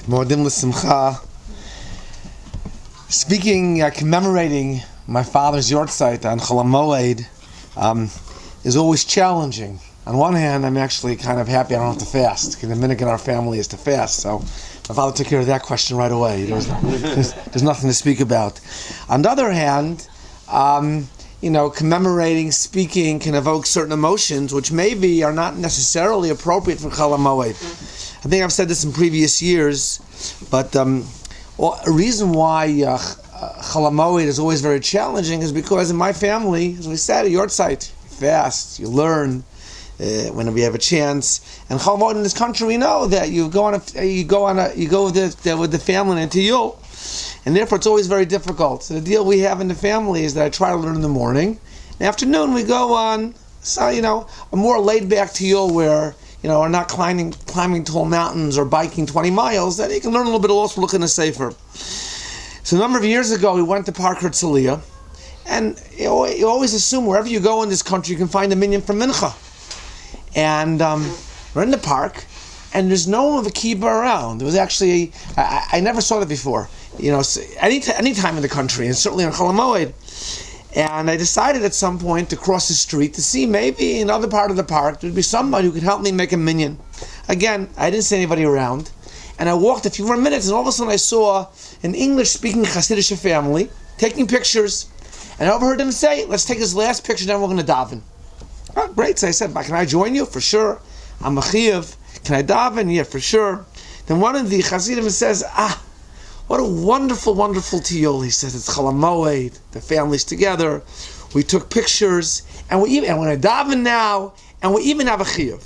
Modim l'simcha. Speaking, commemorating my father's Yarhzeit on Chol HaMoed is always challenging. On one hand, I'm actually kind of happy I don't have to fast, because the minhag in our family is to fast. So my father took care of that question right away. There's nothing to speak about. On the other hand, commemorating, speaking can evoke certain emotions which maybe are not necessarily appropriate for Chol HaMoed. I think I've said this in previous years, but a reason why Chol HaMoed is always very challenging is because in my family, as we said, at Yarhzeit, you fast, you learn whenever you have a chance. And Chol HaMoed in this country, we know that you go with the family into Yule, and therefore it's always very difficult. So the deal we have in the family is that I try to learn in the morning. In the afternoon, we go on, a more laid back to Yule where we're not climbing tall mountains or biking 20 miles, then you can learn a little bit also looking a safer. So a number of years ago, we went to Park Herzliya, and you always assume wherever you go in this country, you can find a minyan from Mincha. And we're in the park, and there's no one of a kibbutz around. There was actually, I never saw that before, any time in the country, and certainly on Chol HaMoed. And I decided at some point to cross the street to see maybe in another part of the park there would be somebody who could help me make a minyan. Again, I didn't see anybody around. And I walked a few more minutes and all of a sudden I saw an English-speaking Hasidic family taking pictures. And I overheard them say, let's take this last picture, then we're going to daven. Oh, great. So I said, can I join you? For sure. I'm a chiyuv. Can I daven? Yeah, for sure. Then one of the Hasidim says, what a wonderful, wonderful tiyul. He says, it's Chol HaMoed, the family's together, we took pictures, and we're going to daven now, and we even have a chiyuv.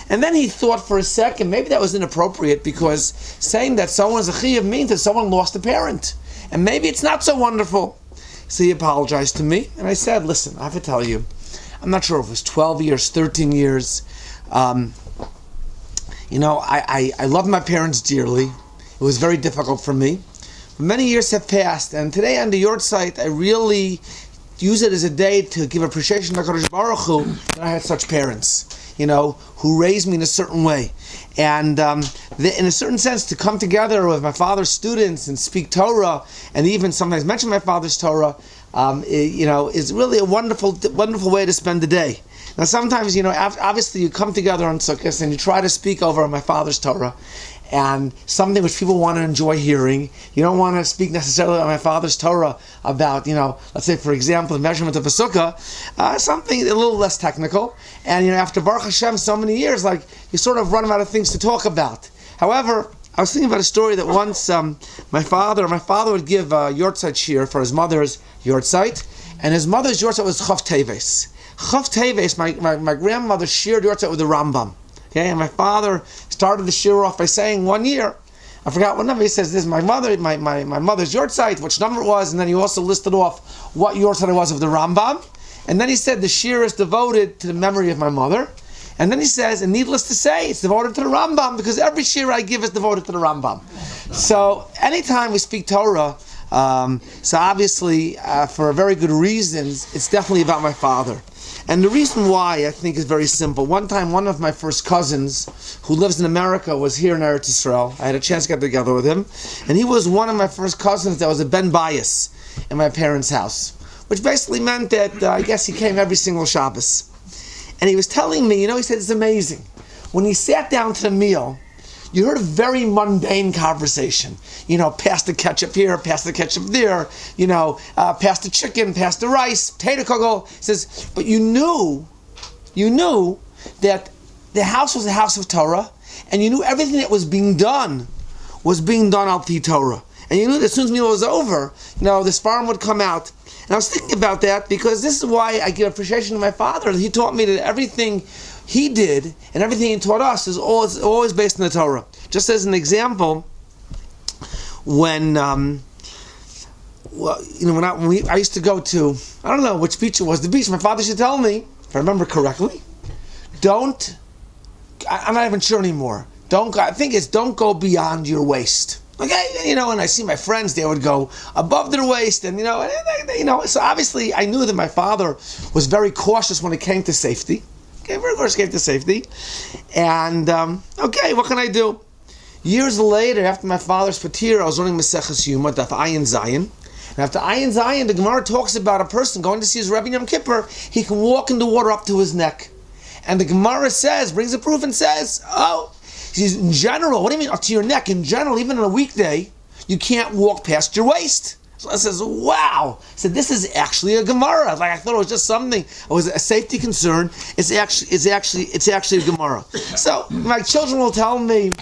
And then he thought for a second, maybe that was inappropriate, because saying that someone's a chiyuv means that someone lost a parent. And maybe it's not so wonderful. So he apologized to me, and I said, listen, I have to tell you, I'm not sure if it was 12 years, 13 years. I love my parents dearly. It was very difficult for me. But many years have passed, and today on the Yarhzeit, I really use it as a day to give appreciation to HaKadosh Baruch Hu that I had such parents, who raised me in a certain way. And in a certain sense, to come together with my father's students and speak Torah, and even sometimes mention my father's Torah, is really a wonderful, wonderful way to spend the day. Now sometimes, obviously you come together on Sukkot and you try to speak over my father's Torah, and something which people want to enjoy hearing. You don't want to speak necessarily on my father's Torah about, let's say, for example, the measurement of a sukkah, something a little less technical. And, after Baruch Hashem so many years, you sort of run out of things to talk about. However, I was thinking about a story that once my father would give a Yarhzeit shiur for his mother's Yarhzeit, and his mother's Yarhzeit was Chav Teves. Chav Teves, my grandmother shiured Yarhzeit with the Rambam. Okay, and my father started the shiur off by saying one year, I forgot what number, he says, this is my mother's Yarhzeit, which number it was, and then he also listed off what Yarhzeit it was of the Rambam, and then he said the shiur is devoted to the memory of my mother, and then he says, and needless to say, it's devoted to the Rambam, because every shiur I give is devoted to the Rambam. So anytime we speak Torah, so obviously, for very good reasons, it's definitely about my father. And the reason why, I think, is very simple. One time, one of my first cousins, who lives in America, was here in Eretz Yisrael. I had a chance to get together with him. And he was one of my first cousins that was a ben bayis in my parents' house. Which basically meant that, I guess, he came every single Shabbos. And he was telling me, he said, it's amazing. When he sat down to the meal, you heard a very mundane conversation. Pass the ketchup here, pass the ketchup there, pass the chicken, pass the rice, potato kugel. He says, but you knew that the house was a house of Torah, and you knew everything that was being done al pi Torah. And you knew that as soon as the meal was over, this farm would come out. And I was thinking about that because this is why I give appreciation to my father. He taught me that everything he did and everything he taught us is always based on the Torah. Just as an example, when I used to go to, I don't know which beach it was, the beach, my father used to tell me, if I remember correctly, I'm not even sure anymore, don't go beyond your waist. Okay, and I see my friends, they would go above their waist, and so obviously I knew that my father was very cautious when it came to safety. Okay, very cautious came to safety. And, what can I do? Years later, after my father's patir, I was learning Maseches Yuma, Daf Ayin Zayin. And after Ayin Zayin, the Gemara talks about a person going to see his Rebbe Yom Kippur, he can walk in the water up to his neck. And the Gemara says, brings a proof and says, in general, what do you mean up to your neck? In general, even on a weekday, you can't walk past your waist. So I says, wow. I said, this is actually a Gemara. Like I thought it was just something. It was a safety concern. It's actually a Gemara. So my children will tell me,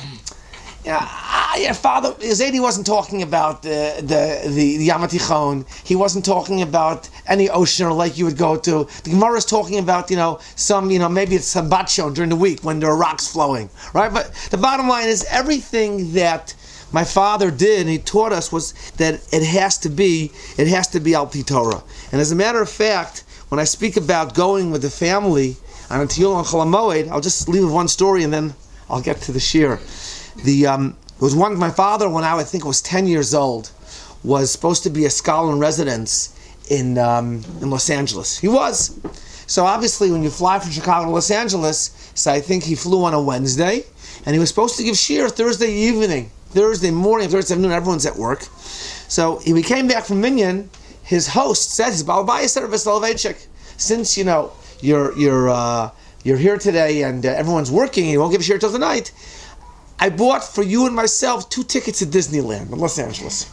your father, Zaidi wasn't talking about the Yam HaTichon. He wasn't talking about any ocean or lake you would go to. The Gemara is talking about, maybe it's Sabbat during the week when there are rocks flowing, right? But the bottom line is everything that my father did, and he taught us, was that it has to be Al Pi Torah. And as a matter of fact, when I speak about going with the family on a Tiyul on Chol HaMoed, I'll just leave with one story and then I'll get to the shiur. It was one, my father, when I think was 10 years old, was supposed to be a scholar in residence in Los Angeles. He was. So obviously when you fly from Chicago to Los Angeles, so I think he flew on a Wednesday, and he was supposed to give shiur Thursday evening. Thursday morning, Thursday afternoon, everyone's at work. So when he came back from Minyan, his host said, his Balabaya said, Rav Soloveichik, since you're here today and everyone's working, and you won't give shiur till tonight, I bought for you and myself 2 tickets to Disneyland in Los Angeles.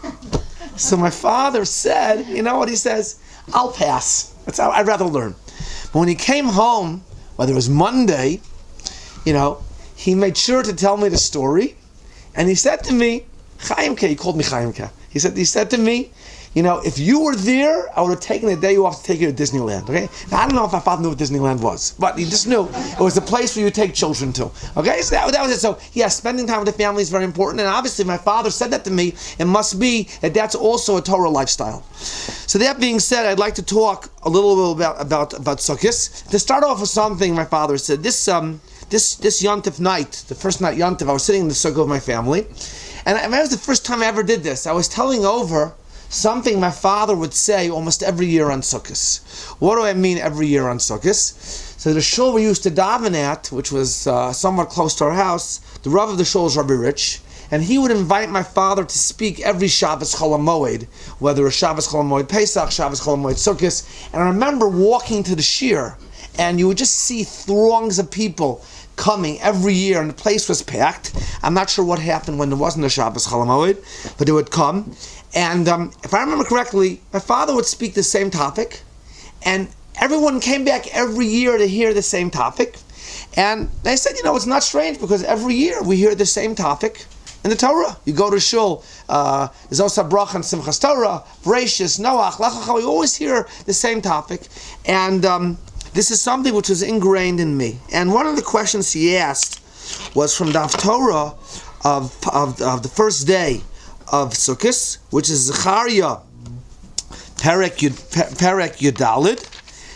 So my father said, you know what he says? I'll pass. That's how I'd rather learn. But when he came home, whether it was Monday, he made sure to tell me the story. And he said to me, Chaimke, he called me Chaimke. He said to me, if you were there, I would have taken a day off to take you to Disneyland. Okay? Now, I don't know if my father knew what Disneyland was, but he just knew it was a place where you take children to. Okay? So that was it. So, spending time with the family is very important. And obviously, my father said that to me. It must be that that's also a Torah lifestyle. So that being said, I'd like to talk a little bit about Sukkot. To start off with something my father said, this Yontif night, the first night Yontif, I was sitting in the sukkah with my family, and it was the first time I ever did this. I was telling over something my father would say almost every year on Sukkot. What do I mean every year on Sukkot? So the shul we used to daven at, which was somewhat close to our house, the Rav of the shul is Rabbi Rich, and he would invite my father to speak every Shabbos Chol HaMoed, whether it's Shabbos Chol HaMoed Pesach, Shabbos Chol HaMoed Sukkot. And I remember walking to the shiur, and you would just see throngs of people coming every year, and the place was packed. I'm not sure what happened when there wasn't a Shabbos Chol HaMoed, but they would come. And if I remember correctly, my father would speak the same topic, and everyone came back every year to hear the same topic. And they said, it's not strange, because every year we hear the same topic in the Torah. You go to shul, Zosa Bracha and Simchas Torah, Bereshis, Noach, Lech Lecha, we always hear the same topic. And this is something which was ingrained in me. And one of the questions he asked was from the Torah of the first day of Sukkot, which is Zechariah Perek Yudalid,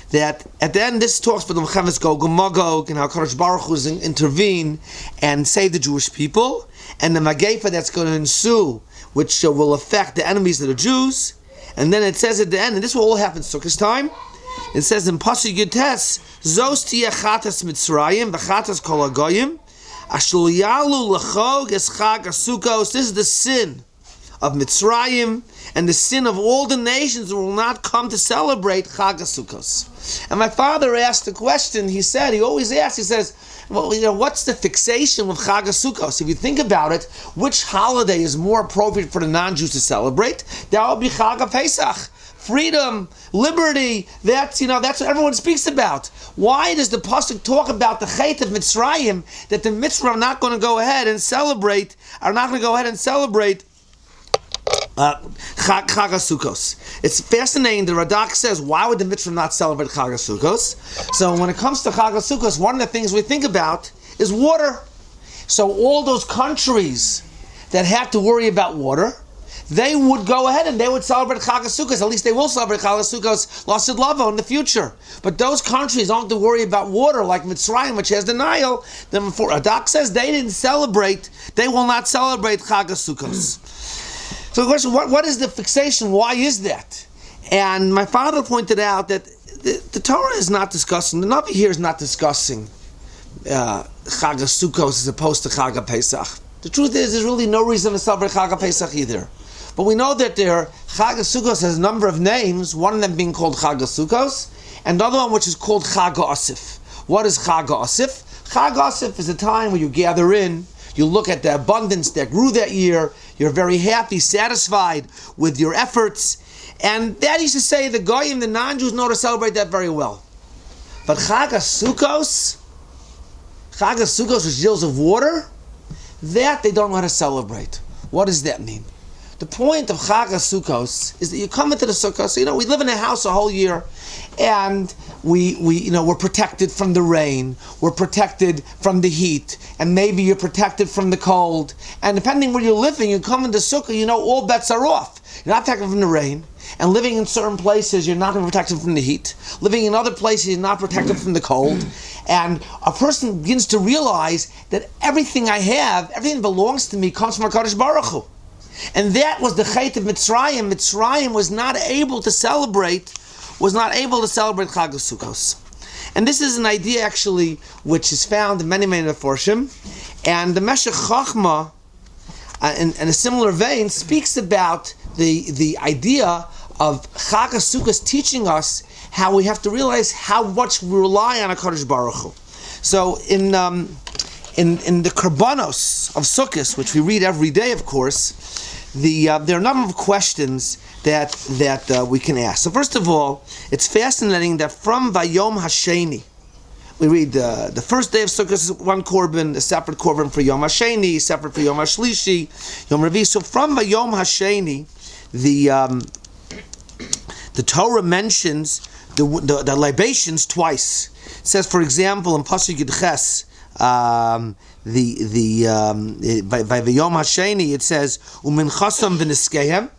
that at the end this talks about the Mechemes Gog and Magog and how Kadosh Baruch Hu intervene and save the Jewish people, and the Magefa that's going to ensue, which will affect the enemies of the Jews. And then it says at the end, and this will all happen Sukkot time, it says in Pasuk Yutes, Zos tiyeh chatas Mitzrayim v'chatas kol hagoyim ashul yalu lechog es chag hasukos. This is the sin of Mitzrayim and the sin of all the nations who will not come to celebrate Chag HaSukkos. And my father asked the question, he always asks, he says, well, what's the fixation with Chag HaSukkos? If you think about it, which holiday is more appropriate for the non-Jews to celebrate? That would be Chag HaPesach. Freedom, liberty, that's what everyone speaks about. Why does the Pasuk talk about the Chet of Mitzrayim, that the Mitzrayim are not going to go ahead and celebrate Chag HaSukkos? It's fascinating. The Radak says, why would the Mitzvah not celebrate Chag HaSukkos? So when it comes to Chag HaSukkos, one of the things we think about is water. So all those countries that have to worry about water, they would go ahead and they would celebrate Chag HaSukkos. At least they will celebrate Chag HaSukkos Lasid Lavo in the future. But those countries don't have to worry about water like Mitzrayim, which has the Nile. Then for Radak says they will not celebrate Chag HaSukkos. So the question, what is the fixation? Why is that? And my father pointed out that the Torah is not discussing, the Navi here is not discussing Chag HaSukkos as opposed to Chag HaPesach. The truth is, there's really no reason to celebrate Chag HaPesach either. But we know that Chag HaSukkos has a number of names, one of them being called Chag HaSukkos, and another one which is called Chag HaAsif. What is Chag HaAsif? Chag HaAsif is a time where you gather in, you look at the abundance that grew that year, you're very happy, satisfied with your efforts, and that used to say the Goyim, the non-Jews, know to celebrate that very well. But Chag HaSukkos, which deals with water, that they don't know how to celebrate. What does that mean? The point of Chag HaSukkos is that you come into the sukkah. So, we live in a house a whole year, and we're protected from the rain, we're protected from the heat, and maybe you're protected from the cold. And depending where you're living, you come into sukkah, all bets are off. You're not protected from the rain, and living in certain places, you're not protected from the heat. Living in other places, you're not protected from the cold. And a person begins to realize that everything I have, everything that belongs to me, comes from HaKadosh Baruch Hu. And that was the Chait of Mitzrayim. Mitzrayim was not able to celebrate Chag HaSukkos. And this is an idea actually which is found in many Mefarshim. And the Meshech Chochmah, in a similar vein, speaks about the idea of Chag HaSukkos teaching us how we have to realize how much we rely on HaKadosh Baruch Hu. So in the Karbanos of Sukkos, which we read every day, of course, there are a number of questions that we can ask. So first of all, it's fascinating that from Vayom Hasheni, we read the first day of Sukkot is one korban, a separate korban for Yom Hasheni, separate for Yom Hashlishi, Yom Revi. So from Vayom Hasheni, the Torah mentions the libations twice. It says, for example, in Pasuk Yud Ches, by Vayom Hasheni, it says Uminchasam v'niskehem,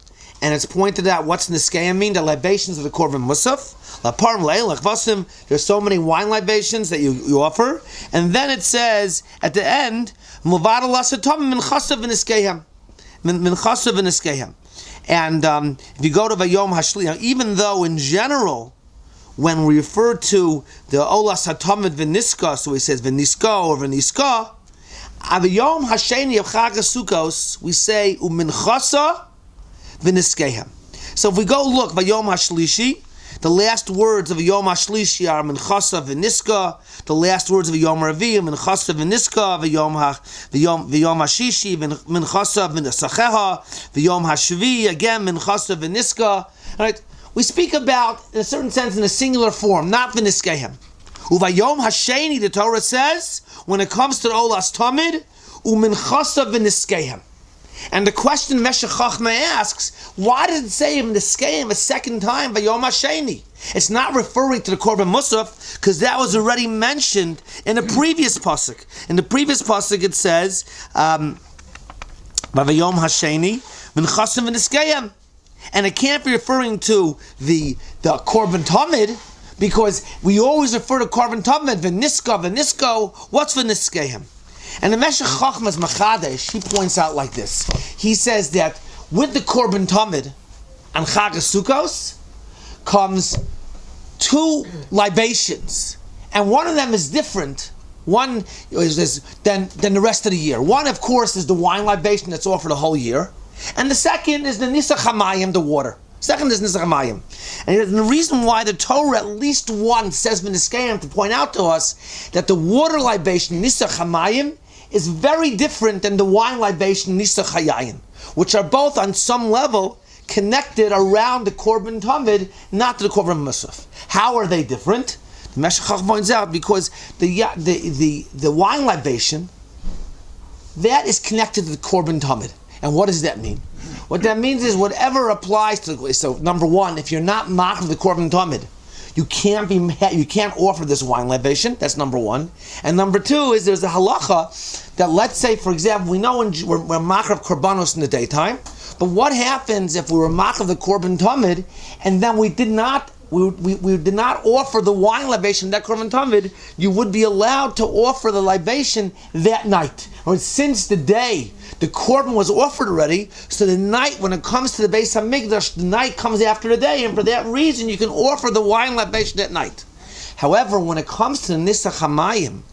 and it's pointed out what's niskehem mean, the libations of the korban musaf. Laparm le'elach vasim. There's so many wine libations that you offer, and then it says at the end Mulvad alasatom minchasav v'niskehem, minchasav v'niskehem. And if you go to Vayom Hashli, even though in general, when we refer to the Olas HaTamid V'niska, so he says V'niska or V'niska, Vayom Hasheni of Chag HaSukkos, we say U'minchasa V'niskehem. So if we go look, Vayom Hashlishi, the last words of Yom Hashlishi are Minchasa V'niska. The last words of Yom Revi are Minchasa V'niska. V'yom Hashishi Minchasa V'nisacheha. V'yom Hashvi again Minchasa V'niska. Right? We speak about, in a certain sense, in a singular form, not V'niskehem. Uvayom Hasheni, the Torah says, when it comes to the Olas Tamid, U'minchasa V'niskehem. And the question Meshech Chochmah asks, why did it say V'niskehem a second time by Yom HaSheni? It's not referring to the Korban Musaf, because that was already mentioned in a previous pasuk. In the previous pasuk it says, by Yom HaSheni, V'nchasim V'niskehem. And it can't be referring to the Korban Tamid, because we always refer to Korban Tamid, V'nisko, what's V'niskehem? And the Meshech Chochmah's Machadesh, he points out like this. He says that with the Korban Tamid and Chag HaSukkos comes two libations. And one of them is different. One is than the rest of the year. One, of course, is the wine libation that's offered the whole year. And the second is the Nisach HaMayim, the water. Second is Nisach HaMayim. And the reason why the Torah at least once says V'niskehem to point out to us that the water libation, Nisach HaMayim, is very different than the wine libation, Nisach HaYayin, which are both on some level connected around the Korban Tamid, not to the Korban Musaf. How are they different? The Meshech Chochmah points out because the wine libation, that is connected to the Korban Tamid. And what does that mean? What that means is whatever applies to the, so number one, if you're not mach of the Korban Tamid, you can't offer this wine libation. That's number one. And number two is there's a halacha that, let's say, for example, we know we're mach of korbanos in the daytime, but what happens if we were mach of the Korban Tamid and then we did not offer the wine libation, that Korban Tamid? You would be allowed to offer the libation that night. Or since the day the Korban was offered already, so the night when it comes to the Beis HaMikdash, the night comes after the day, and for that reason you can offer the wine libation that night. However, when it comes to the Nisach HaMayim,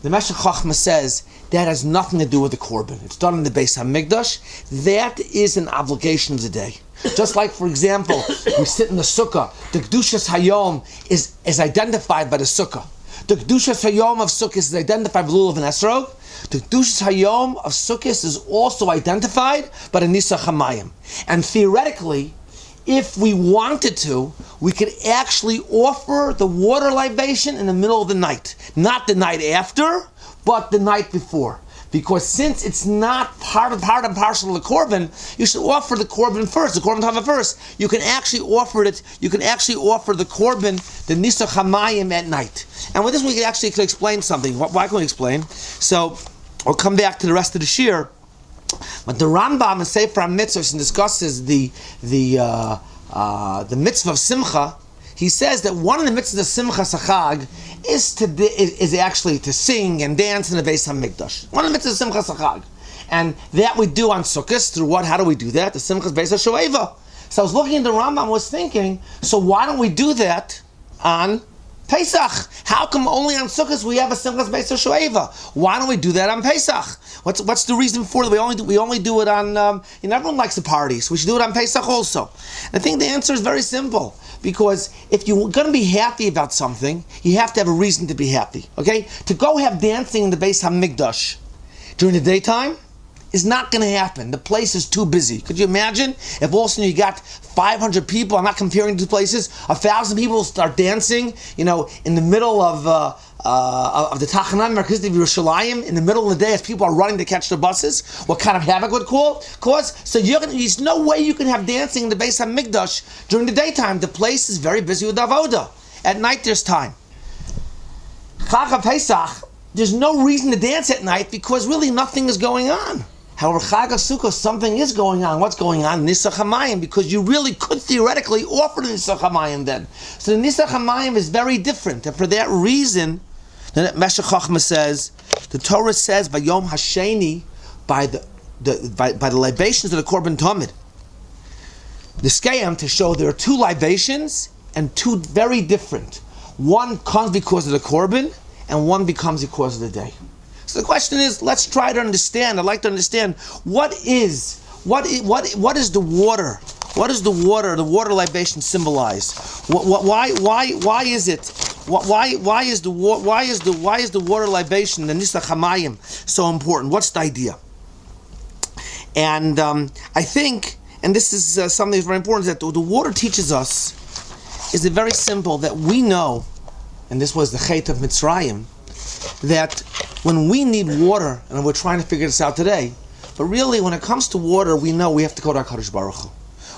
the Meshech Chochmah says that has nothing to do with the korban. It's done in the Beis Hamikdash. That is an obligation of the day. Just like, for example, we sit in the sukkah. The Kedushas Hayom is identified by the sukkah. The Kedushas Hayom of Sukkot is identified by Lulav and Esrog. The Kedushas Hayom of Sukkot is also identified by the Nisach HaMayim. And theoretically, if we wanted to, we could actually offer the water libation in the middle of the night. Not the night after, but the night before. Because since it's not part and parcel of the korban, you should offer the korban first, the korban tava first. You can actually offer the korban, the Nisach HaMayim at night. And with this we could explain something. Why can we explain? So, we'll come back to the rest of the shiur. But the Rambam in Sefer HaMitzvos discusses the mitzvah of Simcha. He says that one of the mitzvahs of Simcha Sachag is actually to sing and dance in the Beis Hamikdash. One of the mitzvahs of Simcha Sachag, and that we do on Sukkot through what? How do we do that? The Simchas Beis HaShoeva. So I was looking at the Rambam, was thinking, so why don't we do that on Pesach? How come only on Sukkot we have a Simchas Beis HaShoeva? Why don't we do that on Pesach? What's the reason for it? We only do it on. Everyone likes the party, so we should do it on Pesach also. And I think the answer is very simple. Because if you're going to be happy about something, you have to have a reason to be happy. Okay? To go have dancing in the Beis Hamikdash during the daytime is not going to happen. The place is too busy. Could you imagine if all of a sudden you got 500 people? I'm not comparing two places. 1,000 people start dancing, in the middle of the Tachanam Merkez of Yerushalayim, in the middle of the day as people are running to catch the buses. What kind of havoc would cause? So there's no way you can have dancing in the Beis Hamikdash during the daytime. The place is very busy with avoda. At night there's time. Chag HaPesach, there's no reason to dance at night because really nothing is going on. However, Chag HaSukkah, something is going on. What's going on? Nisach HaMayim, because you really could theoretically offer the Nisach HaMayim then. So the Nisach HaMayim is very different, and for that reason, the Meshech Chochmah says, the Torah says, by Yom Hasheni, by the libations of the Korban Tamid, the Skayam, to show there are two libations and two very different. One comes because of the Korban, and one becomes because of the day. So the question is, let's try to understand. I'd like to understand what is the water? What does the water libation symbolize? Why is it? Why is the water libation, the Nisach HaMayim, so important? What's the idea? And I think, and this is something that's very important, is that the water teaches us is it very simple that we know, and this was the Chet of Mitzrayim, that when we need water, and we're trying to figure this out today, but really when it comes to water, we know we have to go to HaKadosh Baruch Hu.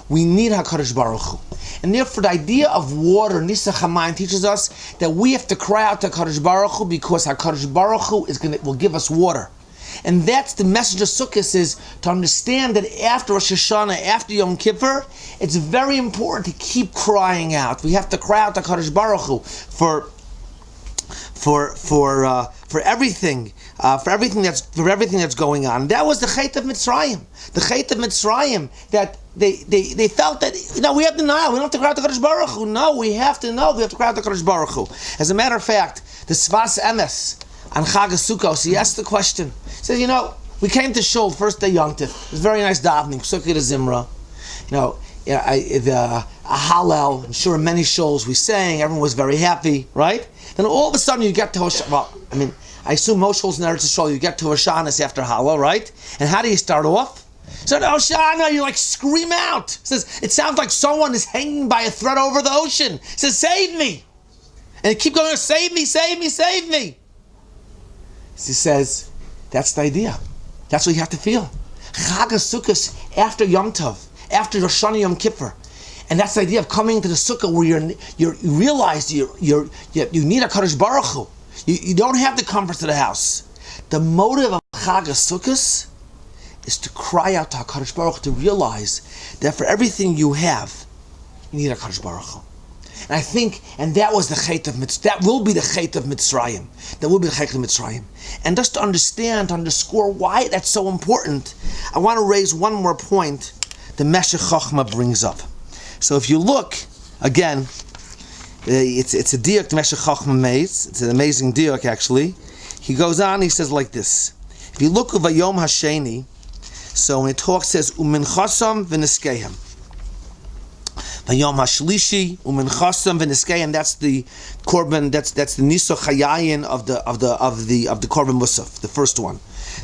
We need HaKadosh Baruch Hu. And therefore the idea of water, Nisach HaMayim, teaches us that we have to cry out to HaKadosh Baruch Hu because HaKadosh Baruch Hu will give us water. And that's the message of Sukkot, is to understand that after Rosh Hashanah, after Yom Kippur, it's very important to keep crying out. We have to cry out to HaKadosh Baruch Hu for everything that's going on. That was the Chet of Mitzrayim. The Chet of Mitzrayim, that they felt that we have to know. We don't have to cry out to HaKadosh Baruch Hu. No, we have to know. We have to cry out to HaKadosh Baruch Hu. As a matter of fact, the Svas Emes on Chag HaSukkos, he asked the question. He says, we came to Shul first day Yom Tov. It was very nice davening, Sukkot to Zimra. The Hallel, I'm sure in many shuls we sang. Everyone was very happy, right? Then all of a sudden you get to I assume most shuls in Eretz Yisrael, you get to Hoshanas after Hallel, right? And how do you start off? So Hoshana, you scream out. It sounds like someone is hanging by a thread over the ocean. It says, save me. And you keep going, save me, save me, save me. He says, that's the idea. That's what you have to feel. Chag HaSukkos after Yom Tov, after Rosh Hashanah Yom Kippur. And that's the idea of coming into the sukkah where you realize you need a HaKadosh Baruch Hu. You don't have the comforts of the house. The motive of Chag HaSukkos is to cry out to HaKadosh Baruch Hu, to realize that for everything you have, you need a HaKadosh Baruch Hu. And I think, and that was the Chet of Mitzrayim. That will be the Chet of Mitzrayim. That will be the Chet of Mitzrayim. And just to understand, to underscore why that's so important, I want to raise one more point the Meshech Chochmah brings up. So if you look, again, it's a diuk the Meshech Chochmah makes. It's an amazing diuk, actually. he goes on, he says like this. If you look at Vayom Hasheni, so when it talks, it says, Uminchasam v'niskehem. Vayom Hashlishi, Uminchasam v'niskehem, that's the korban, that's the Niso Chayayin of the korban Musaf, the first one.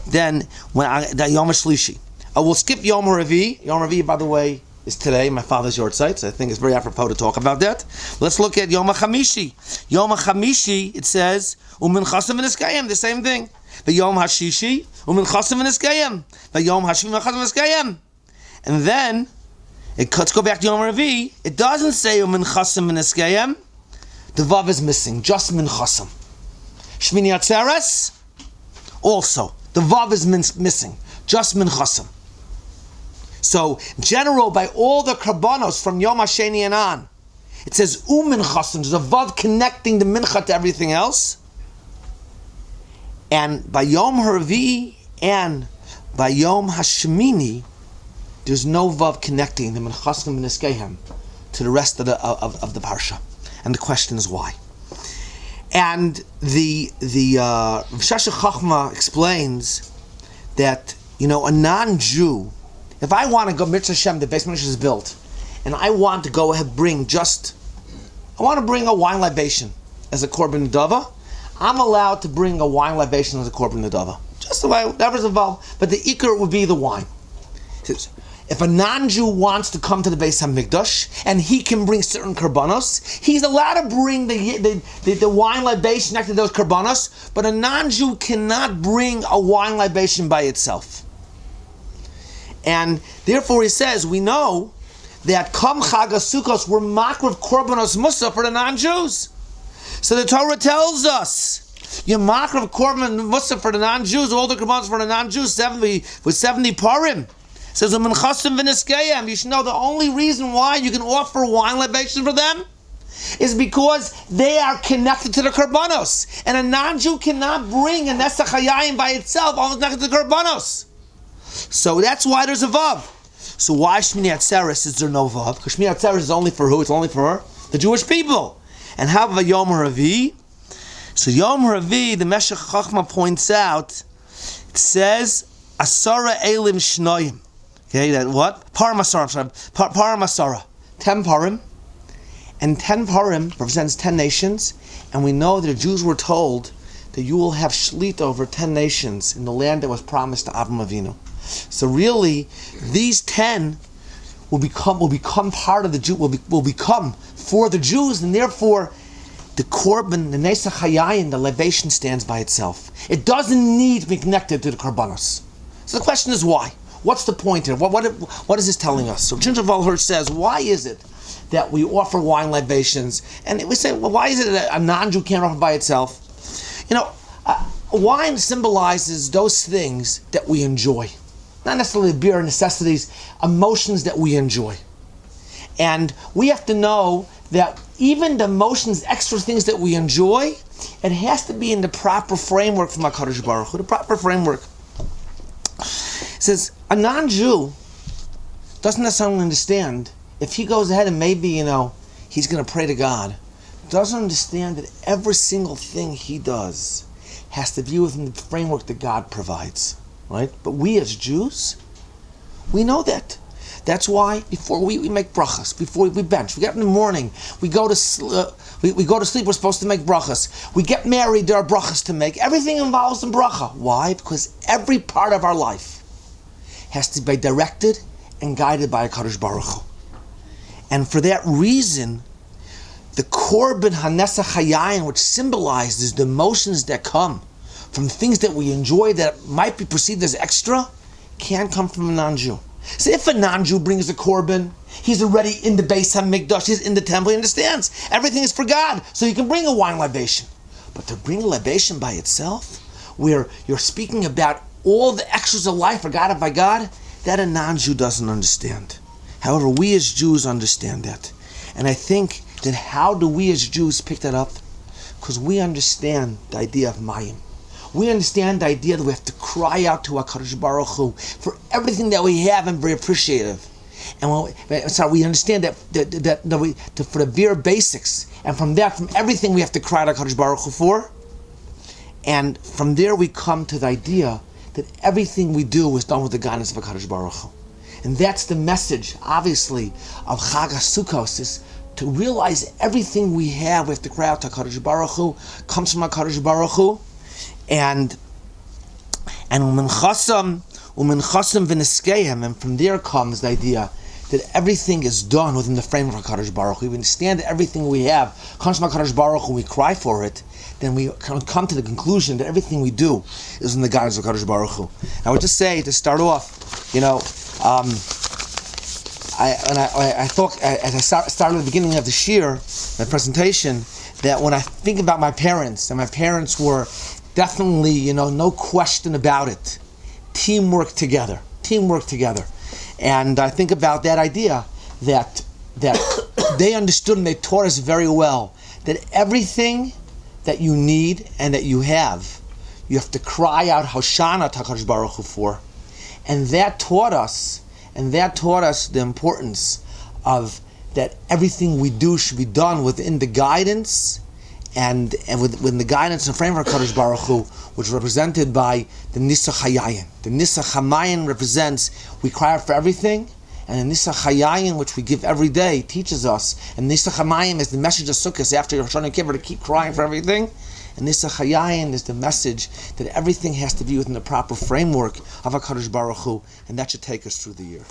Then, the Yom Hashlishi. I will skip Yom HaRavi. Yom HaRavi, by the way, is today, my father's Yarhzeit, so I think it's very apropos to talk about that. Let's look at Yom HaChamishi. Yom HaChamishi, it says, Uminchasam v'niskayim, the same thing. The Yom HaShishi, Uminchasam v'niskayim. The Yom HaShvi v'niskayim v'niskayim. And then, let's go back to Yom HaRavi. It doesn't say Uminchasam v'niskayim. The Vav is missing, just Minchasam. Shmini Atzeres, also, the Vav is missing, just Minchasam. So, in general, by all the karbanos from Yom HaSheni and on, it says Minchasam. There's a vav connecting the mincha to everything else. And by Yom HaRavi and by Yom HaShemini, there's no vav connecting the Minchasam and Niskehem to the rest of the parsha. And the question is why. And the Rav Shasha Chachma explains that, a non-Jew, if I want to go, Mitzvah Hashem, the Beis Mikdash is built, and I want to go ahead I want to bring a wine libation as a korban nedava, I'm allowed to bring a wine libation as a korban nedava. Just the way, whatever's involved, but the ikar would be the wine. If a non-Jew wants to come to the Beis HaMikdash, and he can bring certain karbanos, he's allowed to bring the wine libation next to those karbanos, but a non-Jew cannot bring a wine libation by itself. And therefore he says, we know that Kam Chag HaSukkos were makriv korbanos musa for the non-Jews. So the Torah tells us, you makriv korban musa for the non-Jews, all the korbanos for the non-Jews, 70 parim. It says, you should know the only reason why you can offer wine libation for them is because they are connected to the korbanos. And a non-Jew cannot bring a Nesach Hayayim by itself, all connected to the korbanos. So that's why there's a vav. So why Shmini Atzeres is there no vav? Because Shmini Atzeres is only for who? It's only for the Jewish people. And how about Yom HaRavi? So Yom HaRavi, the Meshech Chachma points out, it says, Asara Elim Shnoim. Okay, that what? Paramasara. 10 parim. And 10 parim represents 10 nations. And we know that the Jews were told that you will have shlit over 10 nations in the land that was promised to Avraham Avinu. So really, these 10 will become part of the Jew, will become for the Jews, and therefore the korban, the Nesach Hayayin, the libation stands by itself. It doesn't need to be connected to the karbanos. So the question is why? What's the point here? What is this telling us? So Chincha Valher says, why is it that we offer wine libations? And we say, well, why is it that a non-Jew can't offer by itself? Wine symbolizes those things that we enjoy. Not necessarily beer necessities, emotions that we enjoy. And we have to know that even the emotions, extra things that we enjoy, it has to be in the proper framework from HaKadosh Baruch Hu, the proper framework. It says, a non-Jew doesn't necessarily understand, if he goes ahead and maybe, he's going to pray to God, doesn't understand that every single thing he does has to be within the framework that God provides. Right? But we as Jews, we know that. That's why before we make brachas, before we bench, we get up in the morning, we go to sleep, we're supposed to make brachas. We get married, there are brachas to make. Everything involves in bracha. Why? Because every part of our life has to be directed and guided by HaKadosh Baruch Hu. And for that reason, the korban hanesach hayayin, which symbolizes the emotions that come from things that we enjoy that might be perceived as extra, can come from a non-Jew. So if a non-Jew brings a korban, he's already in the Beis HaMikdash, he's in the temple, he understands everything is for God, so he can bring a wine libation. But to bring a libation by itself, where you're speaking about all the extras of life are guided by God, that a non-Jew doesn't understand. However, we as Jews understand that. And I think that how do we as Jews pick that up? Because we understand the idea of mayim. We understand the idea that we have to cry out to HaKadosh Baruch Hu for everything that we have and be appreciative. And we understand that for the bare basics, and from everything we have to cry out to HaKadosh Baruch Hu for. And from there we come to the idea that everything we do is done with the guidance of HaKadosh Baruch Hu. And that's the message, obviously, of Chag HaSukkos, is to realize everything we have to cry out to HaKadosh Baruch Hu, comes from HaKadosh Baruch Hu, and umin chasam v'niskehem, and from there comes the idea that everything is done within the frame of HaKadosh Baruch Hu. We understand that everything we have comes from HaKadosh Baruch Hu, and we cry for it, then we come to the conclusion that everything we do is in the guidance of HaKadosh Baruch Hu. I would just say, to start off, I thought, as I started at the beginning of the shiur, my presentation, that when I think about my parents, and my parents were definitely, no question about it, teamwork together. And I think about that idea that they understood and they taught us very well that everything that you need and that you have to cry out Hoshana to HaKadosh Baruch Hu for. And that taught us the importance of that everything we do should be done within the guidance and within the guidance and framework of HaKadosh Baruch Hu, which is represented by the Nisach Hayayin. The Nisach Hamayin represents we cry out for everything, and the Nisach Hayayin, which we give every day, teaches us. And Nisach Hamayim is the message of Sukkot after Rosh Hashanah Kippur to keep crying for everything. And Nisach Hayayin is the message that everything has to be within the proper framework of HaKadosh Baruch Hu, and that should take us through the year.